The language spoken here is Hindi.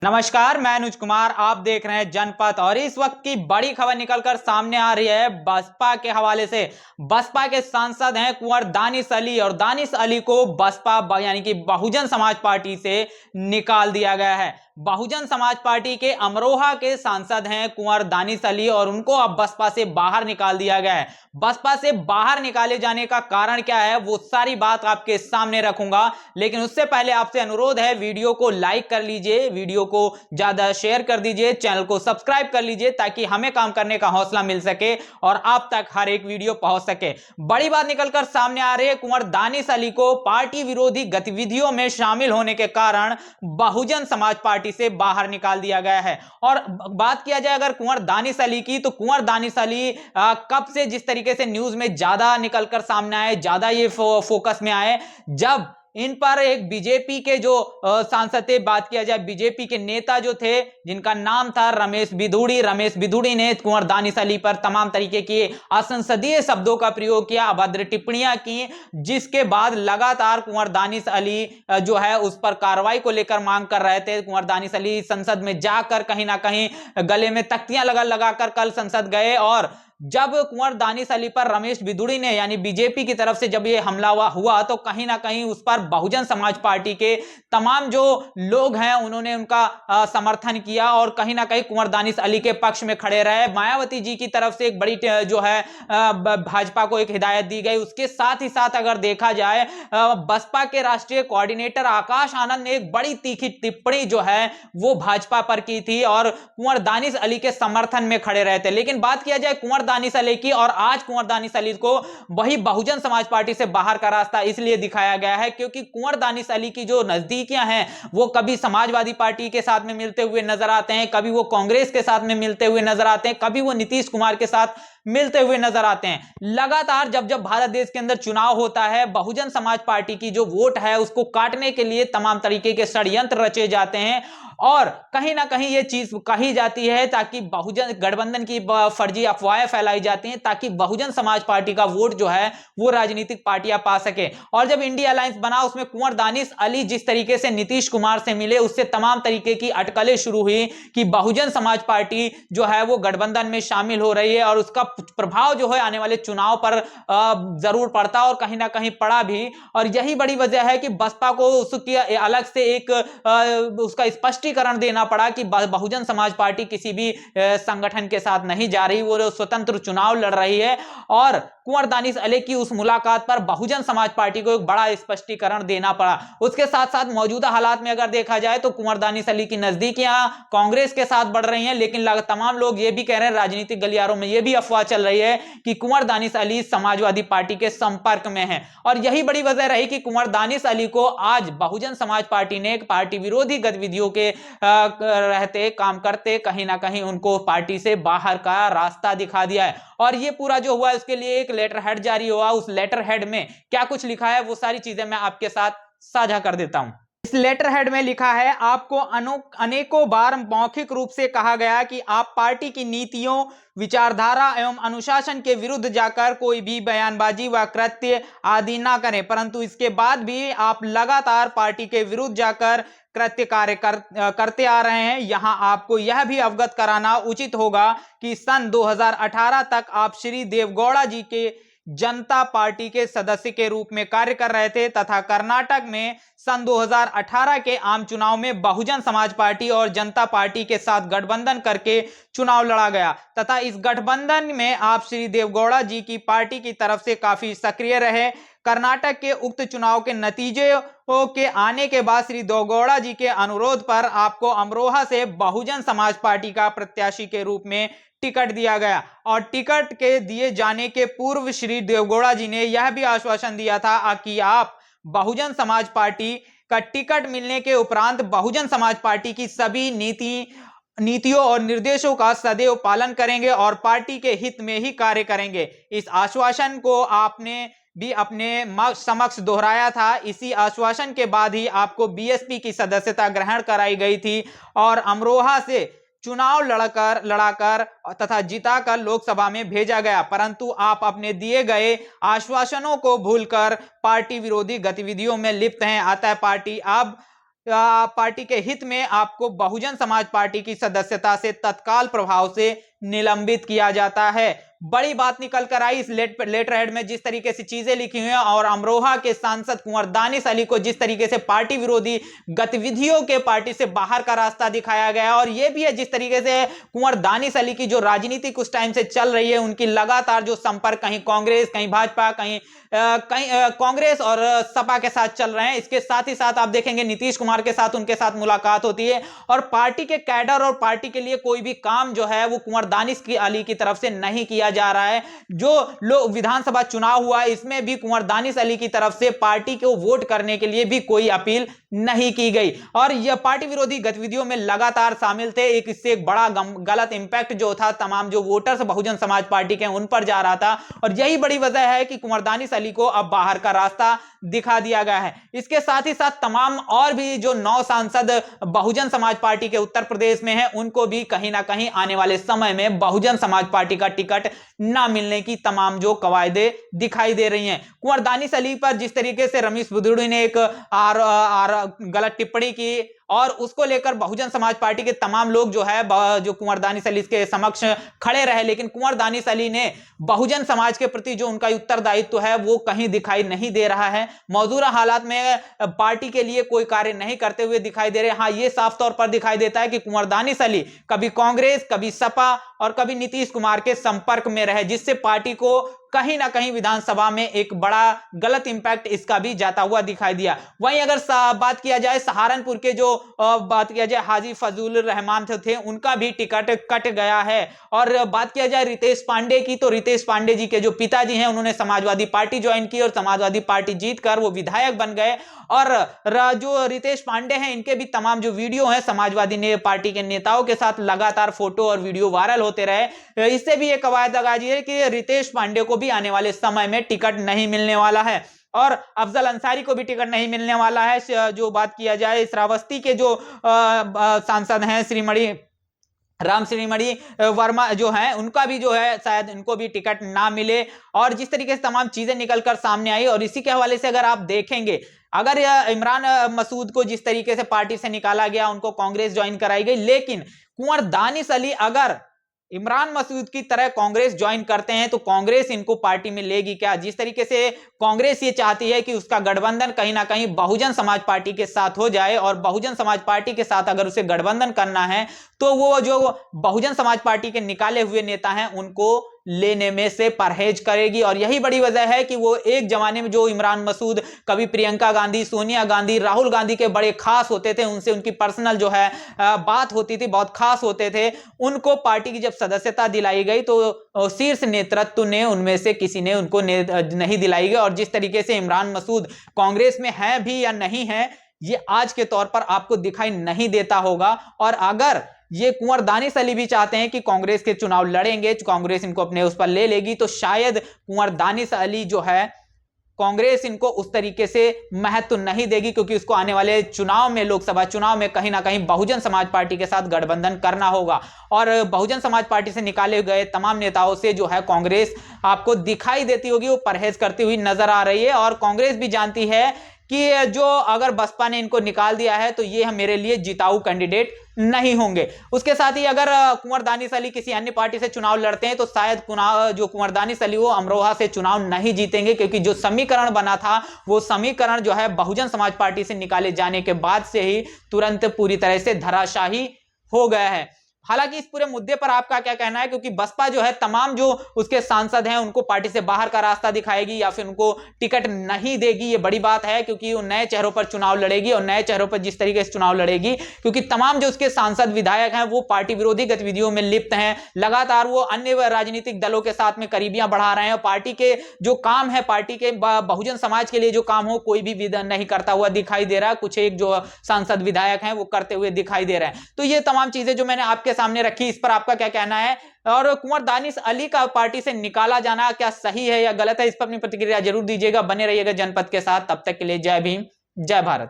नमस्कार, मैं अनुज कुमार। आप देख रहे हैं जनपथ और इस वक्त की बड़ी खबर निकलकर सामने आ रही है बसपा के हवाले से। बसपा के सांसद हैं कुंवर दानिश अली और दानिश अली को बसपा यानी कि बहुजन समाज पार्टी से निकाल दिया गया है। बहुजन समाज पार्टी के अमरोहा के सांसद हैं कुंवर दानिश अली और उनको अब बसपा से बाहर निकाल दिया गया है। बसपा से बाहर निकाले जाने का कारण क्या है वो सारी बात आपके सामने रखूंगा, लेकिन उससे पहले आपसे अनुरोध है वीडियो को लाइक कर लीजिए, वीडियो को ज्यादा शेयर कर दीजिए, चैनल को सब्सक्राइब कर लीजिए ताकि हमें काम करने का हौसला मिल सके और आप तक हर एक वीडियो पहुंच सके। बड़ी बात निकलकर सामने आ रही है, कुंवर दानिश अली को पार्टी विरोधी गतिविधियों में शामिल होने के कारण बहुजन समाज पार्टी से बाहर निकाल दिया गया है। और बात किया जाए अगर कुंवर दानिश अली की, तो कुंवर दानिश अली कब से जिस तरीके से न्यूज में ज्यादा निकलकर सामने आए, ज्यादा ये फोकस में आए, जब इन पर एक बीजेपी के जो सांसद थे, बात किया जाए बीजेपी के नेता जो थे जिनका नाम था रमेश बिधूड़ी ने कुंवर दानिश अली पर तमाम तरीके की असंसदीय शब्दों का प्रयोग किया, अभद्र टिप्पणियां की, जिसके बाद लगातार कुंवर दानिश अली जो है उस पर कार्रवाई को लेकर मांग कर रहे थे। कुंवर दानिश अली संसद में जाकर कहीं ना कहीं गले में तख्तियां लगाकर कल संसद गए और जब कुंवर दानिश अली पर रमेश बिधूड़ी ने यानी बीजेपी की तरफ से जब ये हमला हुआ तो कहीं ना कहीं उस पर बहुजन समाज पार्टी के तमाम जो लोग हैं उन्होंने उनका समर्थन किया और कहीं ना कहीं कुंवर दानिश अली के पक्ष में खड़े रहे। मायावती जी की तरफ से एक बड़ी जो है भाजपा को एक हिदायत दी गई। उसके साथ ही साथ अगर देखा जाए बसपा के राष्ट्रीय कोऑर्डिनेटर आकाश आनंद ने एक बड़ी तीखी टिप्पणी जो है वो भाजपा पर की थी और कुंवर दानिश अली के समर्थन में खड़े रहे थे। लेकिन बात किया जाए कुंवर दानिश अली की, और आज कुंवर दानिश अली को वही बहुजन समाज पार्टी से बाहर का रास्ता इसलिए दिखाया गया है क्योंकि कुंवर दानिश अली की जो नजदीकियां हैं वो कभी समाजवादी पार्टी के साथ में मिलते हुए नजर आते हैं, कभी वो कांग्रेस के साथ में मिलते हुए नजर आते हैं, कभी वो नीतीश कुमार के साथ मिलते हुए नजर आते हैं। लगातार जब जब भारत देश के अंदर चुनाव होता है, बहुजन समाज पार्टी की जो वोट है उसको काटने के लिए तमाम तरीके के षड्यंत्र रचे जाते हैं और कहीं ना कहीं ये चीज कही जाती है ताकि बहुजन गठबंधन की फर्जी अफवाहें फैलाई जाती हैं ताकि बहुजन समाज पार्टी का वोट जो है वो राजनीतिक पार्टियां पा सके। और जब इंडिया अलायंस बना उसमें कुंवर दानिश अली जिस तरीके से नीतीश कुमार से मिले उससे तमाम तरीके की अटकलें शुरू हुई कि बहुजन समाज पार्टी जो है वो गठबंधन में शामिल हो रही है और उसका प्रभाव जो है आने वाले चुनाव पर जरूर पड़ता और कहीं ना कहीं पड़ा भी। और यही बड़ी वजह है कि बसपा को उसकी अलग से एक उसका स्पष्टीकरण देना पड़ा कि बहुजन समाज पार्टी किसी भी संगठन के साथ नहीं जा रही, वो स्वतंत्र चुनाव लड़ रही है। और कुंवर दानिश अली की उस मुलाकात पर बहुजन समाज पार्टी को एक बड़ा स्पष्टीकरण देना पड़ा। उसके साथ साथ मौजूदा हालात में अगर देखा जाए तो कुंवर दानिश अली की नजदीकियां कांग्रेस के साथ बढ़ रही हैं, लेकिन तमाम लोग ये भी कह रहे हैं, राजनीतिक गलियारों में ये भी अफवाह चल रही है कि कुंवर दानिश अली समाजवादी पार्टी के संपर्क में है। और यही बड़ी वजह रही कि कुंवर दानिश अली को आज बहुजन समाज पार्टी ने पार्टी विरोधी गतिविधियों के रहते काम करते कहीं ना कहीं उनको पार्टी से बाहर का रास्ता दिखा दिया है। और ये पूरा जो हुआ उसके लिए एक लेटर हेड जारी हुआ। उस लेटर हेड में क्या कुछ लिखा है वो सारी चीजें मैं आपके साथ साझा कर देता हूं। इस लेटर हेड में लिखा है, आपको अनेकों बार मौखिक रूप से कहा गया कि आप पार्टी की नीतियों, विचारधारा एवं अनुशासन के विरुद्ध जाकर कोई भी बयानबाजी व कृत्य आदि ना करें, परंतु इसके बाद भी आप लगातार पार्टी के विरुद्ध जाकर कृत्य कार्य करते आ रहे हैं। यहां आपको यह भी अवगत कराना उचित होगा कि सन 2018 तक आप श्री देवगौड़ा जी के जनता पार्टी के सदस्य के रूप में कार्य कर रहे थे तथा कर्नाटक में सन 2018 के आम चुनाव में बहुजन समाज पार्टी और जनता पार्टी के साथ गठबंधन करके चुनाव लड़ा गया तथा इस गठबंधन में आप श्री देवगौड़ा जी की पार्टी की तरफ से काफी सक्रिय रहे। कर्नाटक के उक्त चुनाव के नतीजे के आने के बाद श्री देवगौड़ा जी के अनुरोध पर आपको अमरोहा से बहुजन समाज पार्टी का प्रत्याशी के रूप में टिकट दिया गया और टिकट के दिए जाने के पूर्व श्री देवगौड़ा जी ने यह भी आश्वासन दिया था कि आप बहुजन समाज पार्टी का टिकट मिलने के उपरांत बहुजन समाज पार्टी की सभी नीतियों और निर्देशों का सदैव पालन करेंगे और पार्टी के हित में ही कार्य करेंगे। इस आश्वासन को आपने भी अपने समक्ष दोहराया था। इसी आश्वासन के बाद ही आपको बीएसपी की सदस्यता ग्रहण कराई गई थी और अमरोहा से चुनाव लड़ाकर तथा जिताकर लोकसभा में भेजा गया, परंतु आप अपने दिए गए आश्वासनों को भूलकर पार्टी विरोधी गतिविधियों में लिप्त हैं। अतः पार्टी अब पार्टी के हित में आपको बहुजन समाज पार्टी की सदस्यता से तत्काल प्रभाव से निलंबित किया जाता है। बड़ी बात निकल कर आई इस लेटर हेड में, जिस तरीके से चीजें लिखी हुई हैं और अमरोहा के सांसद कुंवर दानिश अली को जिस तरीके से पार्टी विरोधी गतिविधियों के पार्टी से बाहर का रास्ता दिखाया गया, और यह भी है जिस तरीके से कुंवर दानिश अली की जो राजनीति कुछ टाइम से चल रही है, उनकी लगातार जो संपर्क कहीं कांग्रेस, कहीं भाजपा, कहीं कांग्रेस और सपा के साथ चल रहे हैं। इसके साथ ही साथ आप देखेंगे नीतीश कुमार के साथ उनके साथ मुलाकात होती है, और पार्टी के कैडर और पार्टी के लिए कोई भी काम जो है वो कुंवर दानिश अली की तरफ से नहीं किया जा रहा है। जो लोग विधानसभा चुनाव हुआ इसमें भी कुंवर दानिश अली की तरफ से पार्टी को वोट करने के लिए भी कोई अपील नहीं की गई, और यह पार्टी विरोधी गतिविधियों में लगातार शामिल थे। इससे एक बड़ा गलत इंपैक्ट जो था तमाम जो वोटर्स बहुजन समाज पार्टी के उन पर जा रहा था, और यही बड़ी वजह है कि कुंवर दानिश अली को अब बाहर का रास्ता दिखा दिया गया है। इसके साथ ही साथ तमाम और भी जो 9 सांसद बहुजन समाज पार्टी के उत्तर प्रदेश में हैं, उनको भी कहीं ना कहीं आने वाले समय में बहुजन समाज पार्टी का टिकट ना मिलने की तमाम जो कवायदे दिखाई दे रही हैं। कुंवर दानिश अली पर जिस तरीके से रमेश बुद्धुड़ी ने एक गलत टिप्पणी की, और उसको लेकर बहुजन समाज पार्टी के तमाम लोग जो है जो कुंवर दानिश अली के समक्ष खड़े रहे, लेकिन कुंवर दानिश अली ने बहुजन समाज के प्रति जो उनका उत्तरदायित्व है वो कहीं दिखाई नहीं दे रहा है। मौजूदा हालात में पार्टी के लिए कोई कार्य नहीं करते हुए दिखाई दे रहे। हाँ, ये साफ तौर पर दिखाई देता है कि कुंवर दानिश अली कभी कांग्रेस, कभी सपा और कभी नीतीश कुमार के संपर्क में रहे, जिससे पार्टी को कहीं ना कहीं विधानसभा में एक बड़ा गलत इंपैक्ट इसका भी जाता हुआ दिखाई दिया। वहीं अगर बात किया जाए सहारनपुर के जो बात किया जाए हाजी फजलुर रहमान थे, उनका भी टिकट कट गया है। और बात किया जाए रितेश पांडे की, तो रितेश पांडे जी के जो पिताजी हैं उन्होंने समाजवादी पार्टी ज्वाइन की और समाजवादी पार्टी जीतकर वो विधायक बन गए, और जो रितेश पांडे हैं इनके भी तमाम जो वीडियो हैं समाजवादी ने पार्टी के नेताओं के साथ लगातार फोटो और वीडियो वायरल होते रहे। इससे भी एक कवायद लगा दी है कि रितेश पांडे को भी आने वाले समय में टिकट नहीं मिलने वाला है, और अफजल अंसारी को भी टिकट नहीं मिलने वाला है। जो बात किया जाए श्रावस्ती के जो सांसद हैं राम श्रीमणि वर्मा जो है, उनका भी जो है शायद इनको भी टिकट ना मिले, और जिस तरीके से तमाम चीजें निकलकर सामने आई। और इसी के हवाले से अगर आप देखेंगे, अगर इमरान मसूद को जिस तरीके से पार्टी से निकाला गया, उनको कांग्रेस ज्वाइन कराई गई, लेकिन कुंवर दानिश अली अगर इमरान मसूद की तरह कांग्रेस ज्वाइन करते हैं तो कांग्रेस इनको पार्टी में लेगी क्या? जिस तरीके से कांग्रेस ये चाहती है कि उसका गठबंधन कहीं ना कहीं बहुजन समाज पार्टी के साथ हो जाए, और बहुजन समाज पार्टी के साथ अगर उसे गठबंधन करना है तो वो जो बहुजन समाज पार्टी के निकाले हुए नेता हैं उनको लेने में से परहेज करेगी। और यही बड़ी वजह है कि वो एक जमाने में जो इमरान मसूद कभी प्रियंका गांधी, सोनिया गांधी, राहुल गांधी के बड़े खास होते थे, उनसे उनकी पर्सनल जो है बात होती थी, बहुत खास होते थे, उनको पार्टी की जब सदस्यता दिलाई गई तो शीर्ष नेतृत्व ने उनमें से किसी ने उनको नहीं दिलाई गई। और जिस तरीके से इमरान मसूद कांग्रेस में है भी या नहीं है, ये आज के तौर पर आपको दिखाई नहीं देता होगा। और अगर ये कुंवर दानिश अली भी चाहते हैं कि कांग्रेस के चुनाव लड़ेंगे, कांग्रेस इनको अपने उस पर ले लेगी, तो शायद कुंवर दानिश अली जो है कांग्रेस इनको उस तरीके से महत्व नहीं देगी, क्योंकि उसको आने वाले चुनाव में, लोकसभा चुनाव में कहीं ना कहीं बहुजन समाज पार्टी के साथ गठबंधन करना होगा। और बहुजन समाज पार्टी से निकाले गए तमाम नेताओं से जो है कांग्रेस आपको दिखाई देती होगी वो परहेज करती हुई नजर आ रही है। और कांग्रेस भी जानती है कि जो अगर बसपा ने इनको निकाल दिया है तो ये मेरे लिए जिताऊ कैंडिडेट नहीं होंगे। उसके साथ ही अगर कुंवर दानिश अली किसी अन्य पार्टी से चुनाव लड़ते हैं तो शायद जो कुंवर दानिश अली वो अमरोहा से चुनाव नहीं जीतेंगे, क्योंकि जो समीकरण बना था वो समीकरण जो है बहुजन समाज पार्टी से निकाले जाने के बाद से ही तुरंत पूरी तरह से धराशाही हो गया है। हालांकि इस पूरे मुद्दे पर आपका क्या कहना है, क्योंकि बसपा जो है तमाम जो उसके सांसद हैं उनको पार्टी से बाहर का रास्ता दिखाएगी या फिर उनको टिकट नहीं देगी, ये बड़ी बात है, क्योंकि वो नए चेहरों पर चुनाव लड़ेगी, और नए चेहरों पर जिस तरीके से चुनाव लड़ेगी, क्योंकि तमाम जो उसके सांसद विधायक हैं वो पार्टी विरोधी गतिविधियों में लिप्त हैं, लगातार वो अन्य राजनीतिक दलों के साथ में करीबियां बढ़ा रहे हैं, और पार्टी के जो काम है, पार्टी के बहुजन समाज के लिए जो काम हो कोई भी नहीं करता हुआ दिखाई दे रहा है। कुछ एक जो सांसद विधायक हैं वो करते हुए दिखाई दे रहे हैं। तो ये तमाम चीजें जो मैंने आपके सामने रखी, इस पर आपका क्या कहना है? और कुंवर दानिश अली का पार्टी से निकाला जाना क्या सही है या गलत है? इस पर अपनी प्रतिक्रिया जरूर दीजिएगा। बने रहिएगा जनपद के साथ। तब तक के लिए जय भीम, जय भारत।